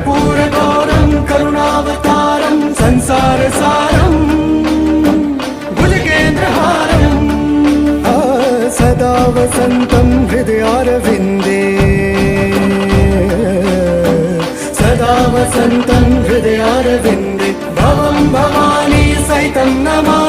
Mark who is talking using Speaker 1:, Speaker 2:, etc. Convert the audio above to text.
Speaker 1: कर्पूरगौरं करुणावतारं संसारसारं भुजगेन्द्रहारं सदा वसन्तं हृदयारविन्दे सदा वसन्तं हृदयारविन्दे भवं भवानी सहितं नमामि।